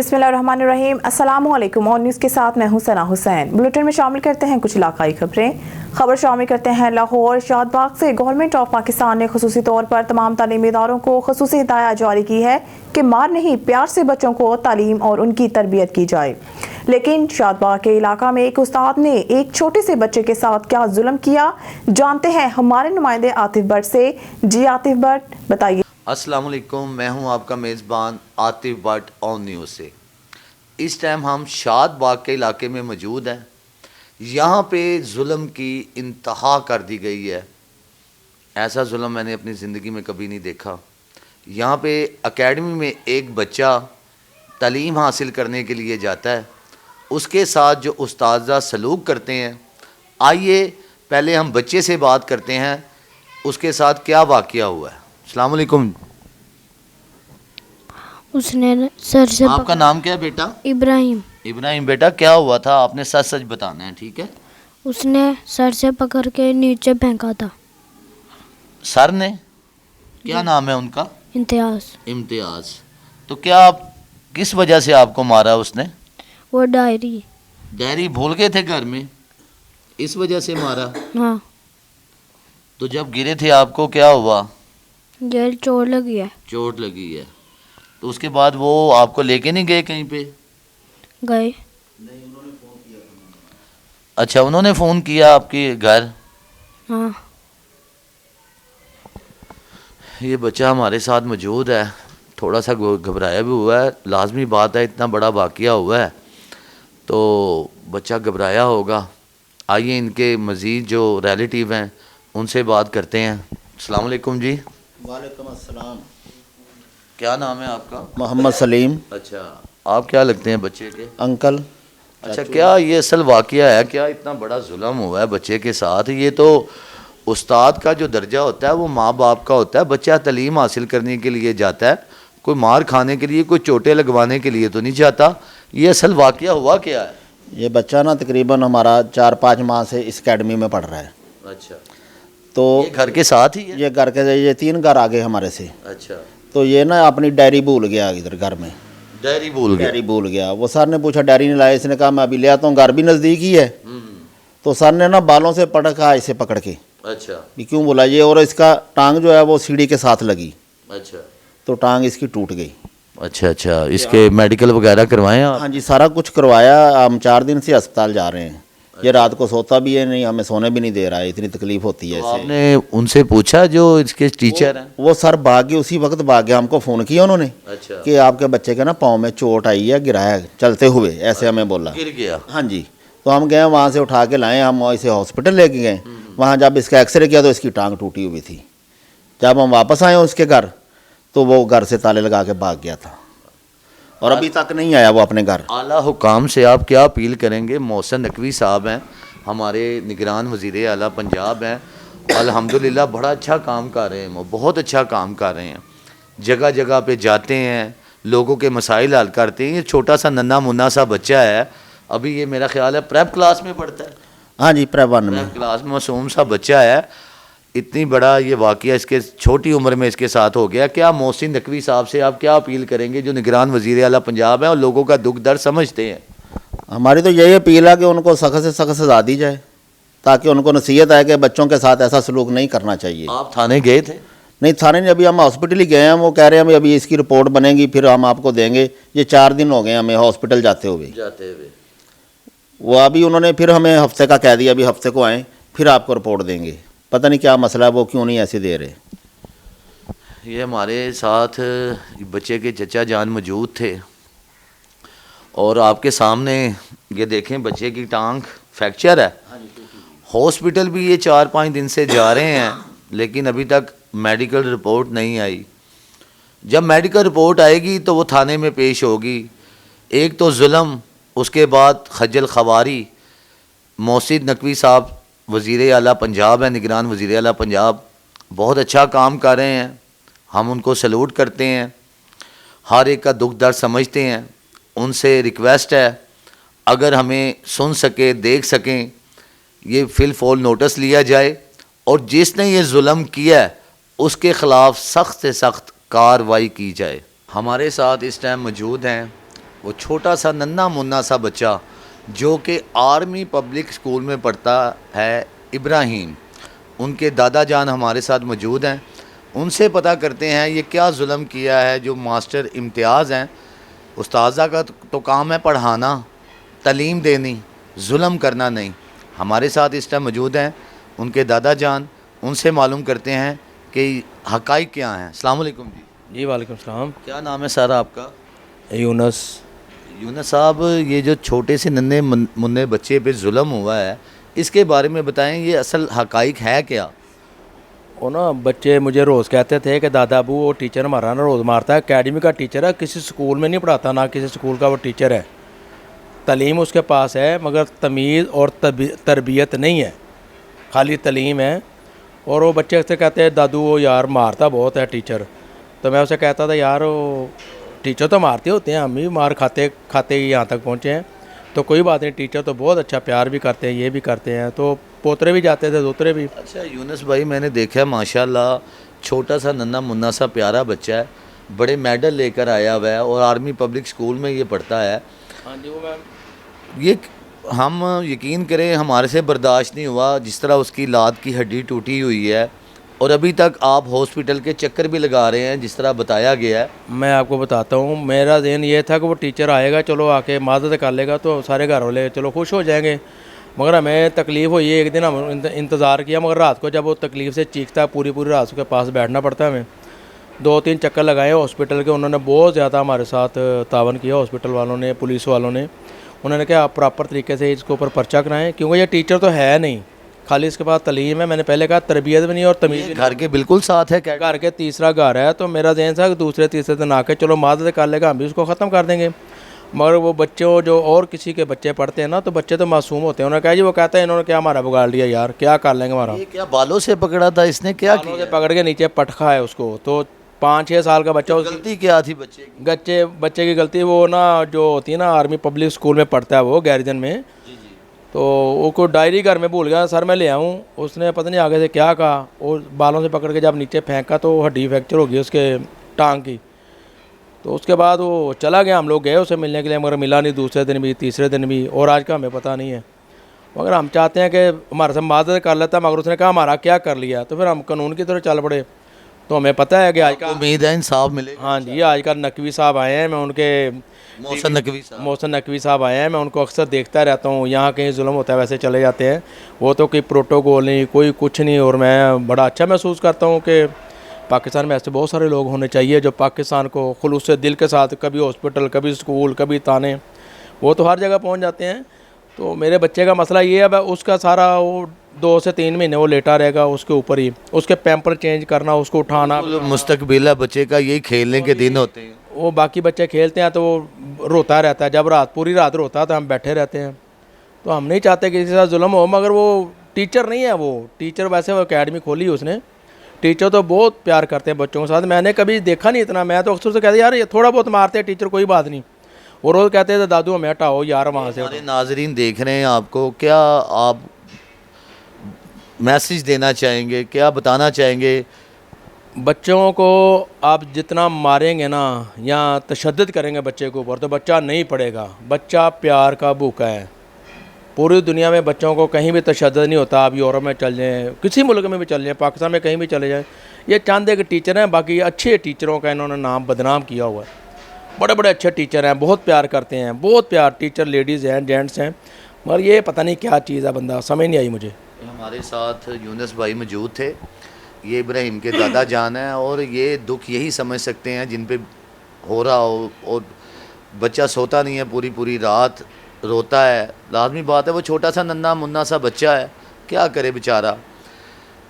बिस्मिल्लाहिर्रहमानिर्रहीम। अस्सलाम वालेकुम। और न्यूज़ के साथ मैं हूं सना हुसैन। बुलेटिन में शामिल करते हैं कुछ इलाकाई खबरें। खबर शामिल करते हैं लाहौर शादबाग से। गवर्नमेंट ऑफ पाकिस्तान ने खुसूसी तौर पर तमाम तालीमी इदारों को खुसूसी हिदायत जारी की है कि मार नहीं प्यार से बच्चों को तालीम और उनकी तरबियत की जाए। लेकिन शादबाग के इलाका में एक उस्ताद ने एक छोटे से बच्चे के साथ क्या जुल्म किया, जानते हैं हमारे नुमाइंदे आतिफ भट्ट से। जी आतिफ भट्ट, बताइए। अस्सलाम वालेकुम, मैं हूं आपका मेज़बान आतिफ भट्ट ऑन न्यूज़ से। इस टाइम हम शादबाग के इलाके में मौजूद हैं। यहाँ पे जुल्म की इंतहा कर दी गई है। ऐसा जुल्म मैंने अपनी ज़िंदगी में कभी नहीं देखा। यहाँ पे एकेडमी में एक बच्चा तालीम हासिल करने के लिए जाता है, उसके साथ जो उस्ताद सलूक करते हैं, आइए पहले हम बच्चे से बात करते हैं उसके साथ क्या वाक़या हुआ है। अस्सलाम वालेकुम। उसने सर से आपका नाम क्या है बेटा? इब्राहिम। इब्राहिम बेटा, क्या हुआ था? आपने सच सच बताना है, ठीक है? उसने सर से पकड़ के नीचे फेंका था। सर ने? क्या नाम है उनका? इम्तियाज। इम्तियाज। तो क्या आप किस वजह से आपको मारा उसने? वो डायरी भूल गए थे घर में, इस वजह से मारा? हाँ। तो जब गिरे थे आपको क्या हुआ? जेल चोट लगी है। चोट लगी है। तो उसके बाद वो आपको लेके नहीं गए कहीं पे? गए। अच्छा, उन्होंने फ़ोन किया आपके घर? हाँ। ये बच्चा हमारे साथ मौजूद है, थोड़ा सा घबराया भी हुआ है। लाजमी बात है, इतना बड़ा वाक़या हुआ है तो बच्चा घबराया होगा। आइए इनके मज़ीद जो रिलेटिव हैं उनसे बात करते हैं। अस्सलाम वालेकुम जी। वालेकुम अस्सलाम। क्या नाम है आपका? मोहम्मद सलीम। अच्छा, आप क्या लगते हैं बच्चे के? अंकल। अच्छा, क्या ये असल वाक़या है? क्या इतना बड़ा जुल्म हुआ है बच्चे के साथ? ये तो उस्ताद का जो दर्जा होता है वो माँ बाप का होता है। बच्चा तालीम हासिल करने के लिए जाता है, कोई मार खाने के लिए, कोई चोटें लगवाने के लिए तो नहीं जाता। ये असल वाक़या हुआ क्या है? ये बच्चा ना तकरीबन हमारा 4-5 माह से इस अकेडमी में पढ़ रहा है। अच्छा, तो ये घर के साथ ही है? ये घर के, ये 3 घर आगे हमारे से। अच्छा, तो ये ना अपनी डायरी भूल गया इधर घर में। डायरी भूल गया? वो सर ने पूछा डायरी नहीं लाया। इसने कहा मैं अभी ले आता हूँ, घर भी नज़दीक ही है। तो सर ने ना बालों से पकड़ा इसे पकड़ के। अच्छा। कि क्यों बोला ये, और इसका टांग जो है वो सीढ़ी के साथ लगी। अच्छा, तो टांग इसकी टूट गई। अच्छा, इसके मेडिकल वगैरह करवाए आप? हाँ जी, सारा कुछ करवाया। हम 4 दिन से अस्पताल जा रहे हैं। ये रात को सोता भी है नहीं, हमें सोने भी नहीं दे रहा है, इतनी तकलीफ होती है। तो आपने उनसे पूछा जो इसके टीचर हैं? वो सर भाग गए, उसी वक्त भाग गया। हमको फ़ोन किया उन्होंने। अच्छा। कि आपके बच्चे के ना पाँव में चोट आई है, गिराया चलते हुए, ऐसे हमें बोला। गिर गया? हाँ जी। तो हम गए, वहाँ से उठा के लाए, हम इसे हॉस्पिटल लेके गए। वहाँ जब इसका एक्सरे किया तो इसकी टांग टूटी हुई थी। जब हम वापस आए उसके घर तो वो घर से ताले लगा के भाग गया था और अभी तक नहीं आया वो अपने घर। आला हुकाम से आप क्या अपील करेंगे? मोहसिन नकवी साहब हैं, हमारे निगरान वज़ीर आला पंजाब हैं, अल्हम्दुलिल्लाह बड़ा अच्छा काम कर रहे हैं, वो बहुत अच्छा काम कर रहे हैं। जगह जगह पे जाते हैं, लोगों के मसाइल हल करते हैं। ये छोटा सा नन्ना मुन्ना सा बच्चा है, अभी ये मेरा ख्याल है प्रेप क्लास में पढ़ता है। हाँ जी, प्रेप 1 में। प्रेप क्लास में मासूम सा बच्चा है। इतनी बड़ा ये वाक़या इसके छोटी उम्र में इसके साथ हो गया। क्या मोहसिन नकवी साहब से आप क्या अपील करेंगे जो निगरान वज़ीर आला पंजाब है और लोगों का दुख दर्द समझते हैं? हमारी तो यही अपील है कि उनको सख्त से सख्त सज़ा दी जाए ताकि उनको नसीहत आए कि बच्चों के साथ ऐसा सलूक नहीं करना चाहिए। आप थाने गए थे? नहीं, थाने नहीं, अभी हम हॉस्पिटल ही गए हैं। वो कह रहे हैं अभी इसकी रिपोर्ट बनेगी फिर हम आपको देंगे। ये 4 दिन हो गए हमें हॉस्पिटल जाते हुए। वो अभी उन्होंने फिर हमें हफ्ते का कह दिया, अभी हफ्ते को आएँ फिर आपको रिपोर्ट देंगे। पता नहीं क्या मसला है, वो क्यों नहीं ऐसे दे रहे। ये हमारे साथ बच्चे के चचा जान मौजूद थे और आपके सामने ये देखें बच्चे की टांग फ्रैक्चर है। हॉस्पिटल भी ये 4-5 दिन से जा रहे हैं लेकिन अभी तक मेडिकल रिपोर्ट नहीं आई। जब मेडिकल रिपोर्ट आएगी तो वो थाने में पेश होगी। एक तो जुल्म, उसके बाद खज्जल खवारी। मोहसिन नकवी साहब वज़ीर आला पंजाब है, निगरान वज़ीर आला पंजाब, बहुत अच्छा काम कर रहे हैं, हम उनको सैल्यूट करते हैं। हर एक का दुख दर्द समझते हैं। उनसे रिक्वेस्ट है अगर हमें सुन सके, देख सकें, ये फिल फॉल नोटिस लिया जाए और जिसने ये जुल्म किया है उसके ख़िलाफ़ सख्त से सख्त कार्रवाई की जाए। हमारे साथ इस टाइम मौजूद हैं وہ چھوٹا سا ننھا منا سا بچہ جو کہ آرمی پبلک سکول میں پڑھتا ہے، ابراہیم، ان کے دادا جان ہمارے ساتھ موجود ہیں، ان سے پتہ کرتے ہیں یہ کیا ظلم کیا ہے جو ماسٹر امتیاز ہیں۔ استاذہ کا تو کام ہے پڑھانا، تعلیم دینی، ظلم کرنا نہیں۔ ہمارے ساتھ اس ٹائم موجود ہیں ان کے دادا جان، ان سے معلوم کرتے ہیں کہ حقائق کیا ہیں۔ السلام علیکم جی۔ جی وعلیکم السلام۔ کیا نام ہے سر آپ کا؟ یونس۔ یونس صاحب، یہ جو چھوٹے سے ننھے مننے بچے پہ ظلم ہوا ہے، اس کے بارے میں بتائیں، یہ اصل حقائق ہے کیا؟ وہ نا بچے مجھے روز کہتے تھے کہ دادا ابو وہ ٹیچر ہمارا نا روز مارتا ہے، اکیڈمی کا ٹیچر ہے، کسی سکول میں نہیں پڑھاتا، نہ کسی سکول کا وہ ٹیچر ہے، تعلیم اس کے پاس ہے مگر تمیز اور تربیت نہیں ہے، خالی تعلیم ہے۔ اور وہ بچے سے کہتے ہیں دادو وہ یار مارتا بہت ہے ٹیچر، تو میں اسے کہتا تھا یار وہ ٹیچر تو مارتے ہوتے ہیں، ہم بھی مار کھاتے ہی یہاں تک پہنچے ہیں، تو کوئی بات نہیں، ٹیچر تو بہت اچھا پیار بھی کرتے ہیں، یہ بھی کرتے ہیں، تو پوترے بھی جاتے تھے دوترے بھی۔ اچھا یونس بھائی، میں نے دیکھا ہے ماشاءاللہ چھوٹا سا ننھا منا سا پیارا بچہ ہے، بڑے میڈل لے کر آیا ہوا ہے اور آرمی پبلک سکول میں یہ پڑھتا ہے۔ ہاں جی، وہ میں یہ ہم یقین کریں ہمارے سے برداشت نہیں ہوا، جس طرح اس کی لات کی ہڈی ٹوٹی ہوئی ہے اور ابھی تک آپ ہاسپٹل کے چکر بھی لگا رہے ہیں جس طرح بتایا گیا ہے۔ میں آپ کو بتاتا ہوں، میرا ذہن یہ تھا کہ وہ ٹیچر آئے گا، چلو آ کے معذرت کر لے گا تو سارے گھر والے چلو خوش ہو جائیں گے، مگر ہمیں تکلیف ہوئی ہے۔ ایک دن ہم انتظار کیا، مگر رات کو جب وہ تکلیف سے چیختا ہے پوری رات اس کے پاس بیٹھنا پڑتا ہے ہمیں۔ 2-3 چکر لگائے ہاسپٹل کے، انہوں نے بہت زیادہ ہمارے ساتھ تعاون کیا، ہاسپٹل والوں نے، پولیس والوں نے۔ انہوں نے کہا آپ پراپر طریقے سے اس کے اوپر پرچہ کرائیں، کیونکہ یہ ٹیچر تو ہے نہیں، خالی اس کے پاس تعلیم ہے، میں نے پہلے کہا تربیت بھی نہیں اور تمیز بھی نہیں۔ گھر کے بالکل ساتھ ہے، گھر کے تیسرا گھر ہے، تو میرا ذہن تھا کہ دوسرے تیسرے دن آ کے چلو معذرت کر لے گا، ہم بھی اس کو ختم کر دیں گے، مگر وہ بچوں جو اور کسی کے بچے پڑھتے ہیں نا، تو بچے تو معصوم ہوتے ہیں۔ انہوں نے کہا جی وہ کہتا ہے انہوں نے کیا ہمارا بگاڑ لیا یار، کیا کر لیں گے ہمارا۔ یہ کیا بالوں سے پکڑا تھا اس نے، کیا بالوں سے پکڑ کے نیچے پٹخا ہے اس کو، تو 5-6 سال کا بچہ، غلطی کیا تھی بچے کی؟ بچے کی غلطی وہ نا جو ہوتی ہے نا آرمی پبلک اسکول میں پڑھتا ہے وہ گیریجن میں، تو وہ کو ڈائری گھر میں بھول گیا، سر میں لے آؤں، اس نے پتہ نہیں آگے سے کیا کہا، اور بالوں سے پکڑ کے جب نیچے پھینکا تو ہڈی فریکچر ہو گئی اس کے ٹانگ کی۔ تو اس کے بعد وہ چلا گیا، ہم لوگ گئے اسے ملنے کے لیے مگر ملا نہیں، دوسرے دن بھی تیسرے دن بھی، اور آج کا ہمیں پتہ نہیں ہے، مگر ہم چاہتے ہیں کہ ہمارے سے معذرت کر لیتا، مگر اس نے کہا ہمارا کیا کر لیا، تو پھر ہم قانون کی طرف چل پڑے۔ تو ہمیں پتہ ہے کہ آج کا امید ہے انصاف ملے گا۔ ہاں جی، آج کل نقوی صاحب آئے ہیں، میں ان کے محسن نقوی صاحب آئے ہیں، میں ان کو اکثر دیکھتا رہتا ہوں، یہاں کہیں ظلم ہوتا ہے ویسے چلے جاتے ہیں، وہ تو کوئی پروٹوکول نہیں، کوئی کچھ نہیں، اور میں بڑا اچھا محسوس کرتا ہوں کہ پاکستان میں ایسے بہت سارے لوگ ہونے چاہیے جو پاکستان کو خلوص سے دل کے ساتھ، کبھی ہاسپٹل، کبھی سکول، کبھی تانے، وہ تو ہر جگہ پہنچ جاتے ہیں۔ تو میرے بچے کا مسئلہ یہ ہے، اس کا سارا وہ 2 سے 3 مہینے وہ لیٹا رہے گا اس کے اوپر ہی، اس کے پیمپر چینج کرنا، اس کو اٹھانا، مستقبل ہے بچے کا، یہی کھیلنے کے دن ہوتے ہیں۔ وہ باقی بچے کھیلتے ہیں تو وہ روتا رہتا ہے، جب پوری رات روتا ہے تو ہم بیٹھے رہتے ہیں۔ تو ہم نہیں چاہتے کہ کسی کے ساتھ ظلم ہو، مگر وہ ٹیچر نہیں ہے، وہ ٹیچر ویسے وہ اکیڈمی کھولی اس نے، ٹیچر تو بہت پیار کرتے ہیں بچوں کے ساتھ، میں نے کبھی دیکھا نہیں اتنا، میں تو اکثر سے کہتے یار یہ تھوڑا بہت مارتے ہیں ٹیچر، کوئی بات نہیں، وہ روز کہتے تھے دادو ہمیں ہٹاؤ یار وہاں سے۔ ہمارے ناظرین دیکھ رہے ہیں آپ کو، کیا آپ میسج دینا چاہیں گے، کیا بتانا چاہیں گے؟ بچوں کو آپ جتنا ماریں گے نا یا تشدد کریں گے بچے کے اوپر تو بچہ نہیں پڑھے گا، بچہ پیار کا بھوکا ہے۔ پوری دنیا میں بچوں کو کہیں بھی تشدد نہیں ہوتا، آپ یورپ میں چل جائیں، کسی ملک میں بھی چل جائیں، پاکستان میں کہیں بھی چلے جائیں، یہ چاند ایک ٹیچر ہیں، باقی اچھے ٹیچروں کا انہوں نے نام بدنام کیا ہوا ہے، بڑے بڑے اچھے ٹیچر ہیں، بہت پیار کرتے ہیں، بہت پیار، ٹیچر لیڈیز ہیں، جینٹس ہیں، مگر یہ پتہ نہیں کیا چیز ہے، بندہ سمجھ نہیں آئی مجھے۔ ہمارے ساتھ یونس بھائی موجود تھے، یہ ابراہیم کے دادا جان ہیں، اور یہ دکھ یہی سمجھ سکتے ہیں جن پہ ہو رہا ہو، اور بچہ سوتا نہیں ہے، پوری رات روتا ہے، لازمی بات ہے، وہ چھوٹا سا ننھا منا سا بچہ ہے، کیا کرے بیچارہ۔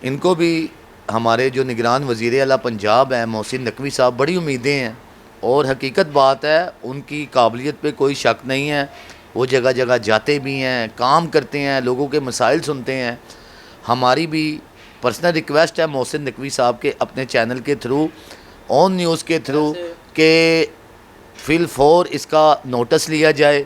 ان کو بھی ہمارے جو نگران وزیر اعلیٰ پنجاب ہیں محسن نقوی صاحب، بڑی امیدیں ہیں، اور حقیقت بات ہے ان کی قابلیت پہ کوئی شک نہیں ہے، وہ جگہ جگہ جاتے بھی ہیں، کام کرتے ہیں، لوگوں کے مسائل سنتے ہیں۔ ہماری بھی پرسنل ریکویسٹ ہے محسن نقوی صاحب کے اپنے چینل کے تھرو، آن نیوز کے تھرو، کہ فی الفور اس کا نوٹس لیا جائے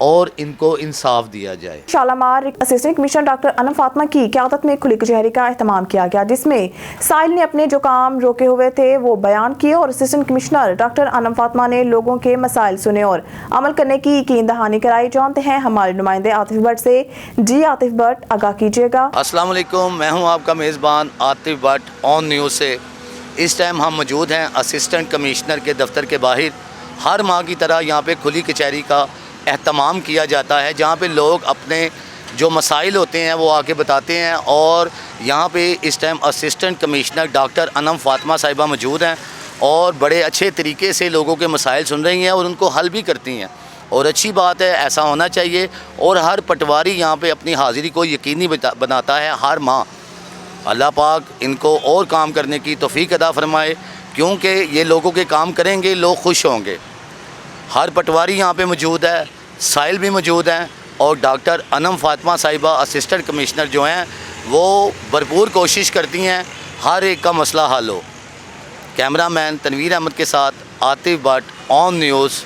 اور ان کو انصاف دیا جائے۔ شالامار اسسٹنٹ کمشنر ڈاکٹر انم فاطمہ کی قیادت میں کھلی کچہری کا اہتمام کیا گیا، جس میں سائل نے اپنے جو کام روکے ہوئے تھے وہ بیان کیے اور اسسٹنٹ کمشنر ڈاکٹر انم فاطمہ نے لوگوں کے مسائل سنے اور عمل کرنے کی یقین دہانی کرائی۔ جانتے ہیں ہمارے نمائندے عاطف بٹ سے۔ جی عاطف بٹ، آگاہ کیجیے گا۔ السلام علیکم، میں ہوں آپ کا میزبان عاطف بٹ آن نیوز سے۔ اس ٹائم ہم موجود ہیں اسسٹنٹ کمشنر کے دفتر کے باہر۔ ہر ماہ کی طرح یہاں پہ کھلی کچہری کا اہتمام کیا جاتا ہے، جہاں پہ لوگ اپنے جو مسائل ہوتے ہیں وہ آ کے بتاتے ہیں، اور یہاں پہ اس ٹائم اسسٹنٹ کمشنر ڈاکٹر انم فاطمہ صاحبہ موجود ہیں اور بڑے اچھے طریقے سے لوگوں کے مسائل سن رہی ہیں اور ان کو حل بھی کرتی ہیں، اور اچھی بات ہے، ایسا ہونا چاہیے۔ اور ہر پٹواری یہاں پہ اپنی حاضری کو یقینی بناتا ہے ہر ماہ۔ اللہ پاک ان کو اور کام کرنے کی توفیق عطا فرمائے، کیونکہ یہ لوگوں کے کام کریں گے، لوگ خوش ہوں گے۔ ہر پٹواری یہاں پہ موجود ہے، سائل بھی موجود ہیں، اور ڈاکٹر انم فاطمہ صاحبہ اسسٹنٹ کمشنر جو ہیں وہ بھرپور کوشش کرتی ہیں ہر ایک کا مسئلہ حل ہو۔ کیمرہ مین تنویر احمد کے ساتھ عاطف بٹ آن نیوز،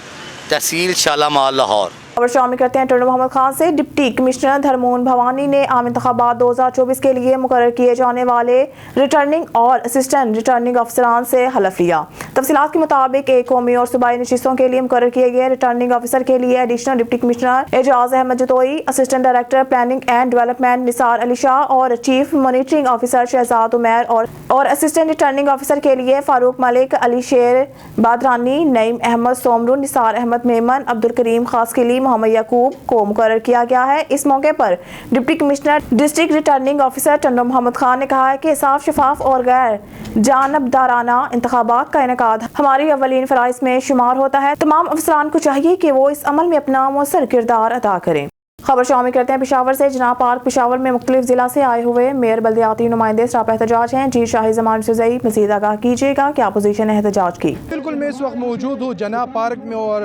تحصیل شالامار، لاہور۔ خبر شامل کرتے ہیں ٹنڈو محمد خان سے۔ ڈپٹی کمشنر دھرمون بھوانی نے عام انتخابات 2024 کے لیے مقرر کیے جانے والے ریٹرننگ اور اسسٹنٹ ریٹرننگ افسران سے حلف لیا۔ تفصیلات کے مطابق ایک قومی اور صوبائی نشستوں کے لیے مقرر کیے گئے ریٹرننگ افسر کے لیے additional deputy commissioner Ijaz Ahmed Jatoi, assistant director planning and development Nisar Ali Shah اور chief monitoring officer Shahzad Umair اور اسسٹنٹ ریٹرننگ افسر کے لیے فاروق ملک، علی شیر بادرانی، نعیم احمد سومرو، نثار احمد میمن، عبدالکریم خاصقلی، محمد یعقوب کو مقرر کیا گیا ہے۔ اس موقع پر deputy commissioner district returning officer Tando Muhammad Khan نے کہا ہے کہ صاف، شفاف اور غیر جانبدارانہ انتخابات کا انعقاد ہماری اولین فرائض میں شمار ہوتا ہے۔ تمام افسران کو چاہیے کہ وہ اس عمل میں اپنا مؤثر کردار ادا کریں۔ خبر شامل کرتے ہیں پشاور سے۔ جناب پارک پشاور میں مختلف ضلع سے آئے ہوئے میئر بلدیاتی نمائندے سراپا احتجاج ہیں۔ جی شاہی زمان سزئی، مزید آگاہ کیجیے گا، کیا پوزیشن ہے احتجاج کی؟ بالکل، میں اس وقت موجود ہوں جناب پارک میں، اور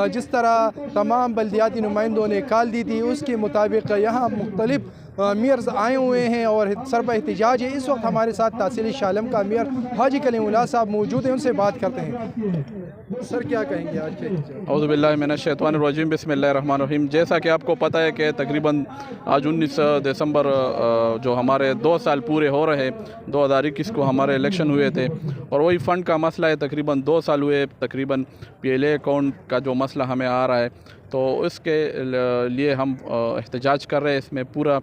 جس طرح تمام بلدیاتی نمائندوں نے کال دی تھی اس کے مطابق یہاں مختلف میئرز آئے ہوئے ہیں اور سربراہ احتجاج ہے۔ اس وقت ہمارے ساتھ تحصیل شالم کا میئر حاجی کلیم اللہ صاحب موجود ہیں، ان سے بات کرتے ہیں۔ سر کیا کہیں گے آج کے؟ اعوذ باللہ من الشیطان الرجیم، بسم اللہ الرحمن الرحیم۔ جیسا کہ آپ کو پتہ ہے کہ تقریباً آج 19 دسمبر جو ہمارے 2 سال پورے ہو رہے، 2021 کو ہمارے الیکشن ہوئے تھے، اور وہی فنڈ کا مسئلہ ہے۔ تقریباً 2 سال ہوئے، تقریباً PLA اکاؤنٹ کا جو مسئلہ ہمیں آ رہا ہے، تو اس کے لیے ہم احتجاج کر رہے ہیں۔ اس میں پورا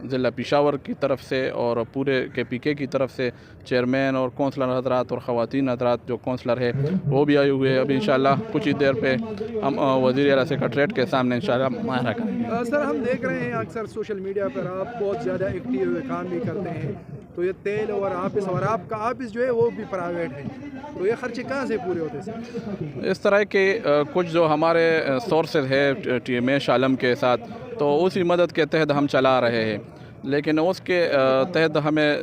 ضلع پشاور کی طرف سے اور پورے KPK کی طرف سے چیئرمین اور کونسلر حضرات اور خواتین حضرات جو کونسلر ہے وہ بھی آئے ہوئے ہیں۔ ابھی انشاءاللہ کچھ ہی دیر پہ ہم وزیر اعلیٰ سیکریٹریٹ کے سامنے انشاءاللہ مظاہرہ کریں گے۔ سر، ہم دیکھ رہے ہیں اکثر سوشل میڈیا پر آپ بہت زیادہ ایکٹیو ہوئے کام بھی کرتے ہیں، تو یہ تیل اور آپ کا آفس جو ہے وہ بھی پرائیویٹ ہے، تو یہ خرچے کہاں سے پورے ہوتے ہیں سر؟ اس طرح کے کچھ جو ہمارے سورسز ہے TMA شالم کے ساتھ، تو اسی مدد کے تحت ہم چلا رہے ہیں، لیکن اس کے تحت ہمیں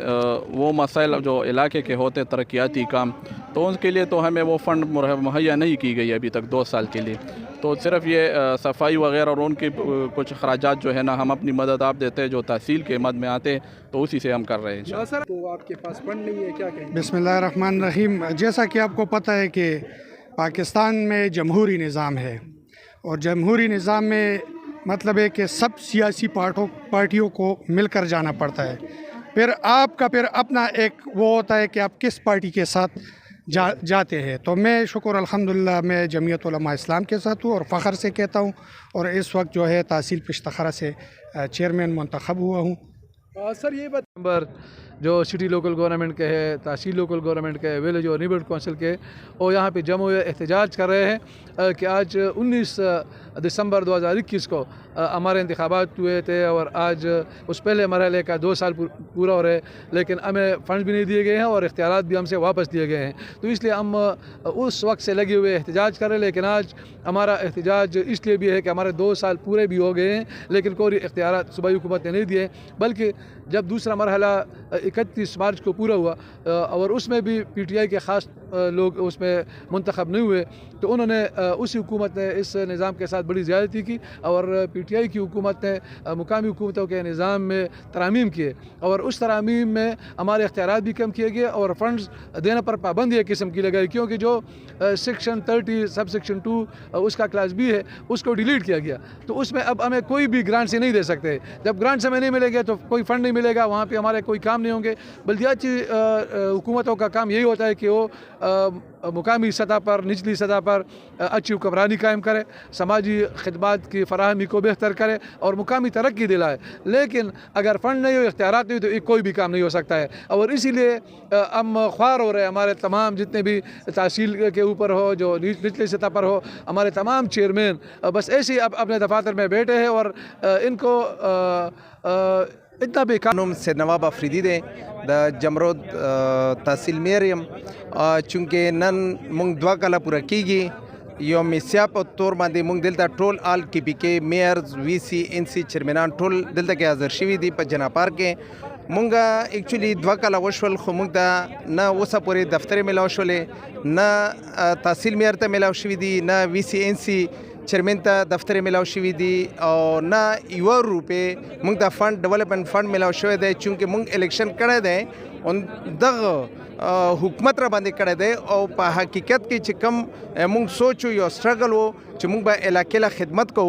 وہ مسائل جو علاقے کے ہوتے ترقیاتی کام، تو ان کے لیے تو ہمیں وہ فنڈ مہیا نہیں کی گئی ابھی تک 2 سال کے لیے۔ تو صرف یہ صفائی وغیرہ اور ان کی کچھ اخراجات جو ہے نا، ہم اپنی مدد آپ دیتے ہیں جو تحصیل کے مد میں آتے ہیں، تو اسی سے ہم کر رہے ہیں۔ سر، تو آپ کے پاس فنڈ نہیں ہے، کیا کہیں؟ بسم اللہ الرحمن الرحیم۔ جیسا کہ آپ کو پتہ ہے کہ پاکستان میں جمہوری نظام ہے، اور جمہوری نظام میں مطلب ہے کہ سب سیاسی پارٹیوں کو مل کر جانا پڑتا ہے۔ پھر آپ کا اپنا ایک وہ ہوتا ہے کہ آپ کس پارٹی کے ساتھ جاتے ہیں۔ تو میں شکر الحمدللہ میں جمعیت علماء اسلام کے ساتھ ہوں، اور فخر سے کہتا ہوں، اور اس وقت جو ہے تحصیل پشتخرہ سے چیئرمین منتخب ہوا ہوں۔ سر، یہ نمبر جو سٹی لوکل گورنمنٹ کے ہے، تحصیل لوکل گورنمنٹ کے، ویلیج اور نیبرہڈ کونسل کے، اور یہاں پہ جمع ہوئے احتجاج کر رہے ہیں کہ آج 19 دسمبر 2021 کو ہمارے انتخابات ہوئے تھے، اور آج اس پہلے مرحلے کا 2 سال پورا ہو رہے، لیکن ہمیں فنڈ بھی نہیں دیے گئے ہیں اور اختیارات بھی ہم سے واپس دیے گئے ہیں، تو اس لیے ہم اس وقت سے لگے ہوئے احتجاج کر رہے ہیں۔ لیکن آج ہمارا احتجاج اس لیے بھی ہے کہ ہمارے 2 سال پورے بھی ہو گئے ہیں، لیکن کوئی اختیارات صوبائی حکومت نے نہیں دیے، بلکہ جب دوسرا مرحلہ 31 मार्च को पूरा हुआ और उसमें भी PTI के ख़ास लोग उसमें मुंतखब नहीं हुए, तो उन्होंने उसी हुकूमत ने इस निज़ाम के साथ बड़ी ज़्यादती की और PTI की हुकूमत ने मुकामी हुकूमतों के निज़ाम में तरामीम किए और उस तरामीम में हमारे इख्तियारात भी कम किए गए और फंड्स देने पर पाबंदी एक किस्म की लगाई, क्योंकि जो सेक्शन 30 सब सेक्शन 2 उसका क्लास B है उसको डिलीट किया गया। तो उसमें अब हमें कोई भी ग्रांट से नहीं दे सकते। जब ग्रांट से हमें नहीं मिलेंगे तो कोई फंड नहीं मिलेगा, वहाँ पे हमारे कोई काम नहीं होंगे। बल्दियाती हुकूमतों का काम यही होता है कि वो मुकामी सतह पर, निचली सतह पर अच्छी हुक्मरानी कायम करे, समाजी खिदमात की फराहमी को बेहतर करे और मुकामी तरक्की दिलाए। लेकिन अगर फ़ंड नहीं हो, इख्तियारात नहीं, तो कोई भी काम नहीं हो सकता है। और इसीलिए हम ख्वार हो रहे हैं, हमारे तमाम जितने भी तहसील के ऊपर हो, जो निचली सतह पर हो, हमारे तमाम चेयरमैन बस ऐसे ही अपने दफातर में बैठे हैं और इनको इतना बेकानून से नवाब अफरीदी दे द जमरोद तहसील मेरियम चूँकि नन मुंग द्वा कला पूरा कीगी यो मिस्याप और तौर बांधे मुंग दिलता टोल आल KPK mayors VC NC chairman टोल दिलता के हाजिर शिवी दी पर जना पार के मुंगा एक्चुअली द्वा कला वशवल खुमुगदा न वसा पूरे दफ्तर में लावशले न तहसील मेयर ते मिलाव शिवी दी न VC NC चेयरमैन ता दफ्तर मिलाव शिवी दी और ना युवा रूपे मुंग ता फंड डेवलपमेंट फंड मिलाव शवे दे चूँकि मुंग इलेक्शन करे दे उन दग हुकूमत रा बांधे करे दे और पा हकीकत की चिकम मुंग सोचो यो स्ट्रगल हो चुमुंग बा इलाके ला खिदमत को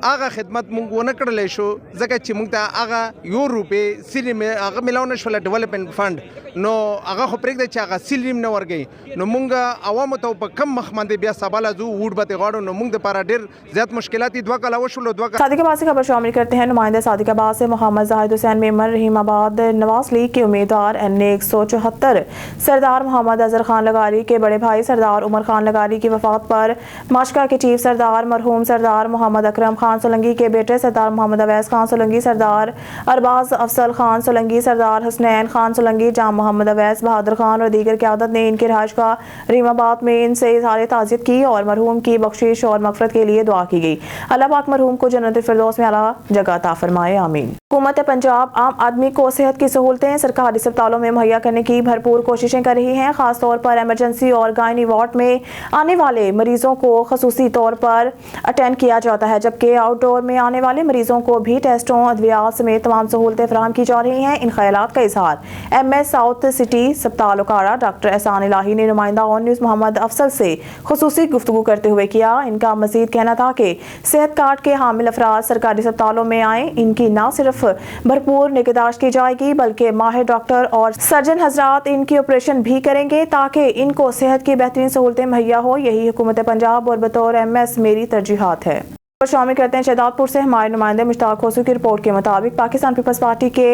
आगा खिदमत मुंग वो न कर ले शो जगह चिमुंग ता आगा यो रूपे सिरी में आगा मिलाव न शोला डेवलपमेंट फंड नो आगा खोपरेक दे चागा सिलरिम न वर गई नो मुंगा आवाम तो प कम मखमंदे बिया सबाला जू वुड बते गाड़ो नो मुंग दे पारा ढेर ज्यादा मुश्किलाती द्वा कला वशुलो द्वा सादिकाबाद से खबर शामिल करते हैं। नुमाइंदा सादिकाबाद से मोहम्मद जाहिद हुसैन मेमन रहीमाबाद नवाज लीग के उम्मीदवार NA 174 सरदार मोहम्मद अजहर खान लगारी के बड़े भाई सरदार उमर खान लगारी की वफात पर माशका के चीफ सरदार मरहूम सरदार मोहम्मद अकरम खान सोलंकी के बेटे सरदार मोहम्मद अवैस खान सोलंकी, सरदार अरबाज अफसल खान सोलंकी, सरदार हसनैन खान सोलंकी, जाम मोहम्मद अवैस, बहादुर खान और दीगर क़यादत ने इनके रहायश का रहीमाबाद में इनसे इज़हार ताज़ियत की और मरहूम की बख्शिश और मग़फ़िरत के लिए दुआ की गई। अल्लाह पाक मरहूम को जन्नत फिरदौस में आला जगह अता फरमाए, आमीन। हुकूमत पंजाब आम आदमी को सेहत की सहूलतें सरकारी अस्पतालों में मुहैया करने की भरपूर कोशिशें कर रही हैं। खास तौर पर एमरजेंसी और गायनी वार्ड में आने वाले मरीजों को खसूसी तौर पर अटेंड किया जाता है, जबकि आउटडोर में आने वाले मरीजों को भी टेस्टों, अद्वियात समेत तमाम सहूलतें फराहम की जा रही हैं। इन ख्यालात का इजहार MS साउथ सिटी अस्पताल उकाड़ा डॉक्टर एहसान इलाही ने नुमाइंदा ऑन न्यूज़ मोहम्मद अफसल से खुसूसी गुफ्तगू करते हुए किया। इनका मजीद कहना था कि सेहत कार्ड के हामिल अफराद सरकारी अस्पतालों में आएँ, इनकी न सिर्फ भरपूर निगहदाश्त की जाएगी बल्कि माहिर डॉक्टर और सर्जन हजरात इनकी ऑपरेशन भी करेंगे ताकि इनको सेहत की बेहतरीन सहूलतें मुहैया हो। यही हुकूमत पंजाब और बतौर MS मेरी तरजीहात है। शामिल करते हैं शहदादपुर से हमारे नुमाइंदे मुश्ताक खोसू की रिपोर्ट के मुताबिक पाकिस्तान पीपल्स पार्टी के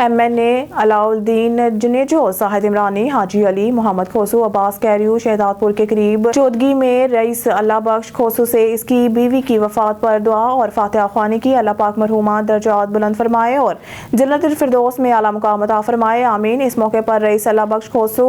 MNA अलाउद्दीन जुनेजो, साहिद इमरानी, हाजी अली, मोहम्मद खोसू, अब्बास कैरियू शहदादपुर के करीब चौदगी में रईस अल्लाह बख्श खोसू से इसकी बीवी की वफात पर दुआ और फातिहा ख्वानी की। अल्लाह पाक मरहूमा दर्जात बुलंद फरमाए और जन्नतुल फिरदौस में आला मुकाम अता फरमाए, आमीन। इस मौके पर रईस अल्लाह बख्श खोसू,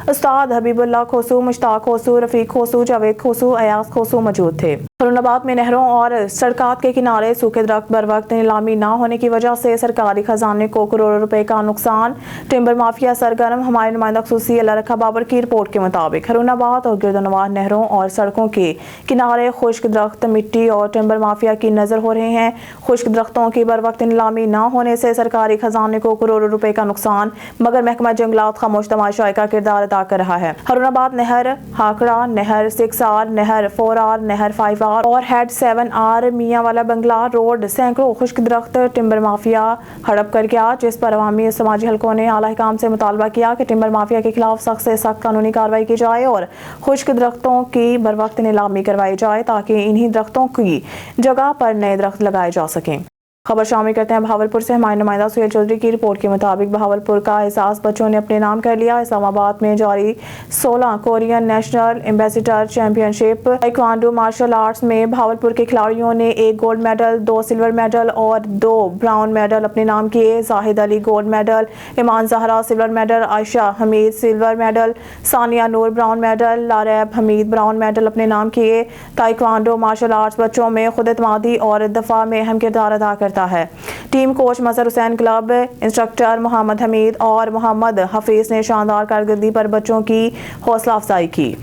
उस्ताद हबीबुल्लाह खोसू, मुश्ताक खोसू, रफीक खोसू, जावेद खोसू, अयाज खोसू मौजूद थे। फरुनाबाद में नहरों और सड़कात के किनारे सूखे दरख्त बर वक्त नीलामी न होने की वजह से सरकारी खजाने को करोड़ों रुपए का नुकसान, टिम्बर माफिया सरगर्म। हमारे नुमाइंदा खसूसी अल्लाह रखा बाबर की रिपोर्ट के मुताबिक फरुनाबाद और गिरदनवार नहरों और सड़कों के किनारे खुश्क दरख्त, मिट्टी और टिम्बर माफिया की नजर हो रहे हैं। खुश्क दरख्तों की बर वक्त नीलामी न होने से सरकारी खजाने को करोड़ों रुपए का नुकसान, मगर महकमा जंगलात खामोश तमाशाई का किरदार अदा कर रहा है। फरुनाबाद नहर, हाकड़ा नहर, 6R नहर, 4R नहर, 5R और हेड 7R मियाँ वाला बंगला रोड सैकड़ों खुश्क दरख्त टिम्बर माफिया हड़प कर गया, जिस पर अवामी समाजी हलकों ने आला हुकाम से मुतालबा किया कि टिम्बर माफिया के खिलाफ सख्त से सख्त कानूनी कार्रवाई की जाए और खुश्क दरख्तों की बर वक्त नीलामी करवाई जाए ताकि इन्हीं दरख्तों की जगह पर नए दरख्त लगाए जा सकें। खबर शामिल करते हैं भावलपुर से हमारे नुमाइंदा सुहेल चौधरी की रिपोर्ट के मुताबिक भावलपुर का एहसास बच्चों ने अपने नाम कर लिया। इस्लामाबाद में जारी 16 Korean national ambassador championship taekwondo martial arts में भावलपुर के खिलाड़ियों ने 1 गोल्ड मेडल, 2 सिल्वर मेडल और 2 ब्राउन मेडल अपने नाम किए। Zahid Ali gold medal, Iman Zahra silver medal, Ayesha Hameed silver medal, Sania Noor bronze medal, Laraib Hameed bronze medal अपने नाम किए। ताइक्वांडो मार्शल आर्ट्स बच्चों में खुद एतमादी और दफा में अहम किरदार अदा करता करता है। टीम कोच मजहर हुसैन, क्लब इंस्ट्रक्टर मोहम्मद हमीद और मोहम्मद हफीज ने शानदार कारकर्दगी पर बच्चों की हौसला अफजाई की।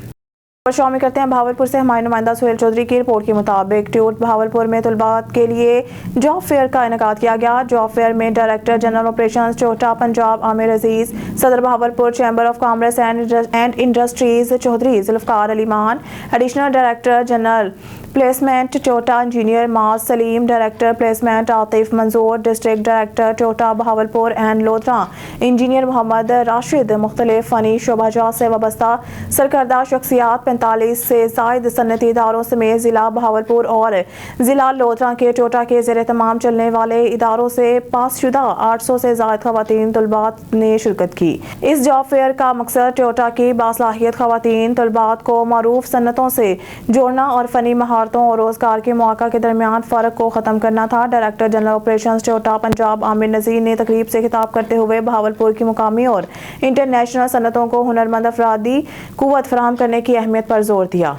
शामिल करते हैं भावलपुर से हमारे नुमाइंदा सुहेल चौधरी की रिपोर्ट के मुताबिक ट्यूट भावलपुर में तलबात के लिए जॉब फेयर का इनेकाद किया गया। जॉब फेयर में डायरेक्टर जनरल ऑपरेशंस चोटा पंजाब आमिर अजीज, सदर Bahawalpur chamber of commerce and industries Chaudhry Zulfiqar Ali Maan, additional director general placement चोटा engineer Maaz Saleem, director placement Atif Manzoor, district director चोटा बहावलपुर एंड लोधरा इंजीनियर मोहम्मद राशिद, मुख्तलिफ फ़नी शोबाजात से वाबस्ता सरकर्दा शख्सियात 45 से ज़ायद सनती इदारों समेत ज़िला बहावलपुर और ज़िला लोधरा के चोटा के ज़ेर तमाम चलने वाले इदारों से पासशुदा 800 से ज़ायद ख़वातीन तलबात ने शिरकत की। इस जॉब फेयर का मकसद चोटा की बासलाहियत ख़वातीन तलबात को मरूफ सन्नतों से जोड़ना और फ़नी महारतों और रोजगार के मौका के दरमियान फ़र्क को ख़त्म करना था। डायरेक्टर जनरल ऑपरेशंस चोटा पंजाब आमिर नज़ीर ने तकरीब से खिताब करते हुए बहावलपुर की मुकामी और इंटरनेशनल सनतों को हुनरमंद अफरादी कुव्वत फराहम करने की अहमियत पर जोर दिया।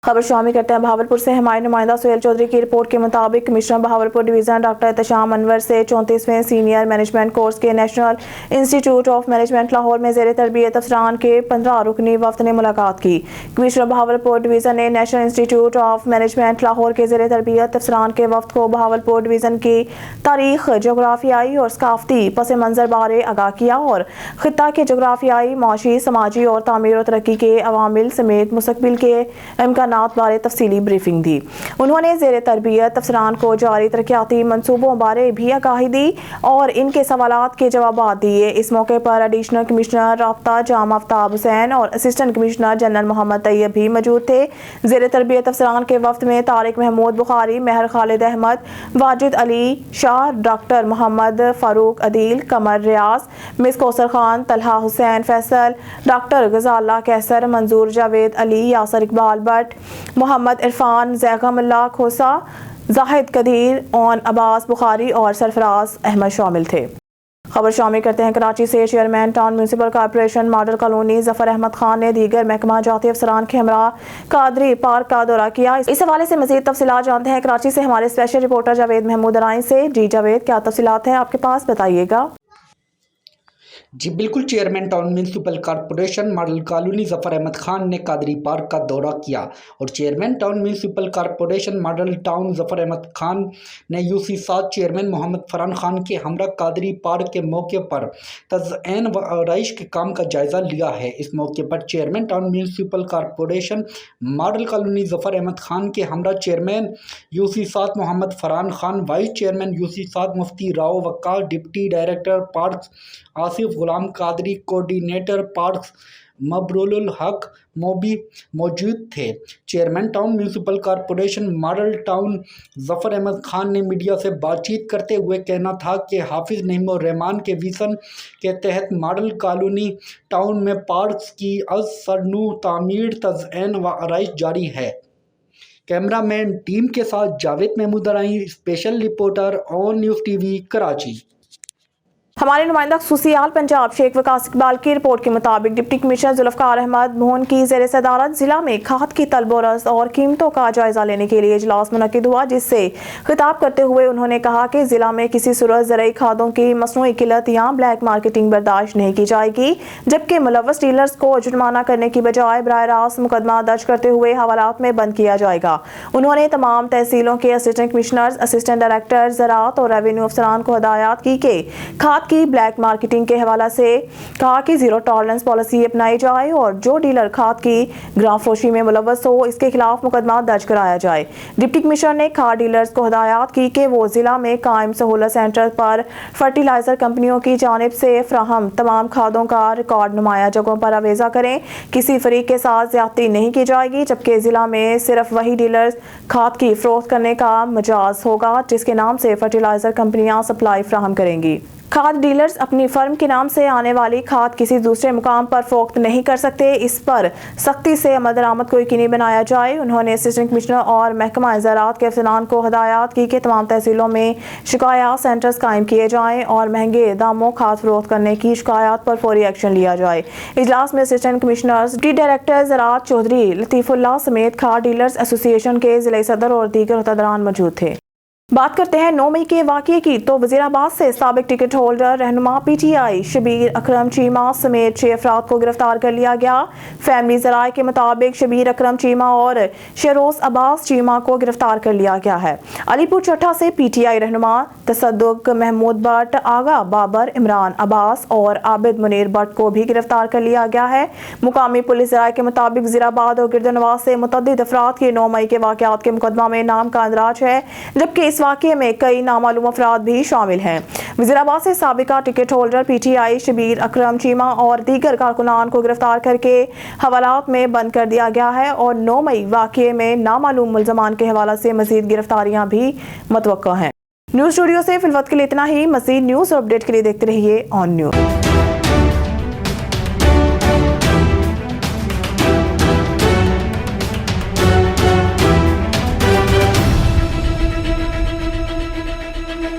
खबर शामिल करते हैं भावलपुर से हमारे नुमाइंदा सुहेल चौधरी की रिपोर्ट के मुताबिक commissioner Bahawalpur division doctor Ehtesham Anwar से 34वें सीनियर मैनेजमेंट कोर्स के national institute of management Lahore में ज़ेर तरबियत अफसरान के 15 रुकनी वफ्द ने मुलाकात की। कमिश्नर बहावलपुर डिवीज़न ने national institute of management Lahore के ज़ेर तरबियत अफसरान के वफ्द को बहावलपुर डिवीज़न की तारीख, जोग्राफियाई और सकाफती पस मंज़र बारे आगाह किया और खित्ता के जोग्राफियाई, माशी, समाजी और तामीर और तरक्की के अवामिल समेत मुस्तक़बिल के इम्कान बारे तफसीली ब्रीफिंग दी। उन्होंने ज़ेर तरबियत अफसरान को जारी तरक्याती मंसूबों बारे भी आगाही दी और इनके सवालात के जवाब दिए। इस मौके पर एडिशनल कमिश्नर राब्ता जाम आफ्ताब हुसैन और assistant commissioner general Mohammad Tayyab भी मौजूद थे। ज़ेर तरबियत अफसरान के वफ्द में Tariq Mahmood Bukhari, Mehar Khalid Ahmed, Wajid Ali Shah, doctor Mohammad Farooq Adeel, Qamar Riaz, miss Kausar Khan, Talha Hussain Faisal, doctor Ghazala Qaiser, Manzoor Javed Ali, Yasir Iqbal Bhatt, Mohammad Irfan, Zaighamullah Khosa, Zahid Qadeer, Aun Abbas Bukhari और सरफराज अहमद शामिल थे। खबर शामिल करते हैं कराची से। Chairman town municipal corporation model colony Zafar Ahmed Khan ने दीगर महकमा जाती अफसरान के हमरा कादरी पार्क का दौरा किया। इस हवाले से मजीद तफसीलात जानते हैं कराची से हमारे स्पेशल रिपोर्टर जावेद महमूद राइन से। जी जावेद, क्या तफसीलात हैं आपके पास, बताइएगा। जी बिल्कुल, chairman town municipal corporation model colony Zafar Ahmed Khan ने कादरी पार्क का दौरा किया और chairman town municipal corporation model town Zafar Ahmed Khan ने यूसी 7 चेयरमैन मोहम्मद फरहान खान के हमरा कादरी पार्क के मौके पर तज़ईन व आराइश के काम का जायज़ा लिया है। इस मौके पर chairman town municipal corporation model colony Zafar Ahmed Khan के हमरा chairman UC 7 Mohammad Farhan Khan, vice chairman UC 7 Mufti Rao Waqar, deputy director parks Asif Ghulam Qadri, coordinator parks Mabrool Haq मोबी मौजूद थे। Chairman town municipal corporation model town Zafar Ahmed Khan ने मीडिया से बातचीत करते हुए कहना था कि हाफिज नईमुर रहमान के विज़न के तहत मॉडल कॉलोनी टाउन में पार्क्स की असरनू तामीर, तज़ईन व आराइश जारी है। कैमरामैन टीम के साथ जावेद महमूद राई, special reporter on news TV, Karachi. हमारे नुमाइंदा खुसूसियात पंजाब शेख वकास इकबाल की रिपोर्ट के मुताबिक डिप्टी कमिश्नर जुल्फकार अहमद भून की ज़ेर सदारत जिला में खाद की तलब व रस और कीमतों का जायजा लेने के लिए इजलास मुनक्किद हुआ, जिससे खिताब करते हुए उन्होंने कहा कि जिला में किसी सूरत ज़रई खादों की मसनूई किल्लत या ब्लैक मार्केटिंग बर्दाश्त नहीं की जाएगी, जबकि मुलव्वस डीलर्स को जुर्माना करने की बजाय बराह रास्त मुकदमा दर्ज करते हुए हवालात में बंद किया जाएगा। उन्होंने तमाम तहसीलों के असिस्टेंट कमिश्नर्स, असिस्टेंट डायरेक्टर ज़राअत और रेवेन्यू अफसरान को हदायत की कि खाद की ब्लैक मार्केटिंग के हवाला से कहा कि जीरो टॉलरेंस पॉलिसी अपनाई जाए और जो डीलर खाद की ग्राफोशी में मुलव्वस हो इसके खिलाफ मुकदमा दर्ज कराया जाए। डिप्टी कमिश्नर ने खाद डीलर्स को हदायत की कि वो जिला में कायम सहूलत सेंटर पर फर्टिलाइजर कंपनियों की जानिब से फ्राहम तमाम खादों का रिकॉर्ड नुमाया जगहों पर आवेजा करें। किसी फरीक के साथ ज्यादती नहीं की जाएगी, जबकि जिला में सिर्फ वही डीलर्स खाद की फरोख्त करने का मजाज होगा जिसके नाम से फर्टिलाइजर कंपनियां सप्लाई फ्राहम करेंगी। खाद डीलर्स अपनी फर्म के नाम से आने वाली खाद किसी दूसरे मुकाम पर फरोख्त नहीं कर सकते, इस पर सख्ती से अमल दरामद को यकीनी बनाया जाए। उन्होंने असिस्टेंट कमिश्नर और महकमा ज़राअत के अफसरान को हदायत की कि तमाम तहसीलों में शिकायत सेंटर्स कायम किए जाएँ और महंगे दामों खाद फरोख्त करने की शिकायत पर फौरी एक्शन लिया जाए। इजलास में असिस्टेंट कमिश्नर, डिप्टी डायरेक्टर ज़राअत चौधरी लतीफ़ुल्लाह समेत खाद डीलर्स एसोसिएशन के ज़िला सदर और दीगर अहदेदारान मौजूद थे। बात करते हैं 9 मई के वाकये की, तो वजीराबाद से साबिक टिकट होल्डर रहनुमा पीटीआई शबीर अकरम चीमा समेत 6 अफराद को गिरफ्तार कर लिया गया। फैमिली ज़राए के मुताबिक शबीर अकरम चीमा और शरोज अब्बास चीमा को गिरफ्तार कर लिया गया है। अलीपुर चट्टा से पीटीआई रहनुमा तसद्दुक महमूद भट्ट, आगा बाबर, इमरान अब्बास और आबिद मुनीर भट्ट को भी गिरफ्तार कर लिया गया है। मुकामी पुलिस ज़राए के मुताबिक वजीराबाद और गिरदनवाज से मुतअद्दिद अफराद के 9 मई के वाक़यात के मुकदमा में नाम का अंदराज है, जबकि इस वाक़ये में कई नामालूम अफराद भी शामिल हैं। वज़ीराबाद से साबिका टिकट होल्डर पीटीआई शबीर अकरम चीमा और दीगर कारकुनान को गिरफ्तार करके हवालात में बंद कर दिया गया है और 9 मई वाक़ये में नामालूम मुल्ज़मान के हवाला से मज़ीद गिरफ्तारियां भी मुतवक्का हैं। न्यूज़ स्टूडियो से फिलवक्त के लिए इतना ही। मज़ीद न्यूज़ और अपडेट के लिए देखते रहिए ऑन न्यूज़।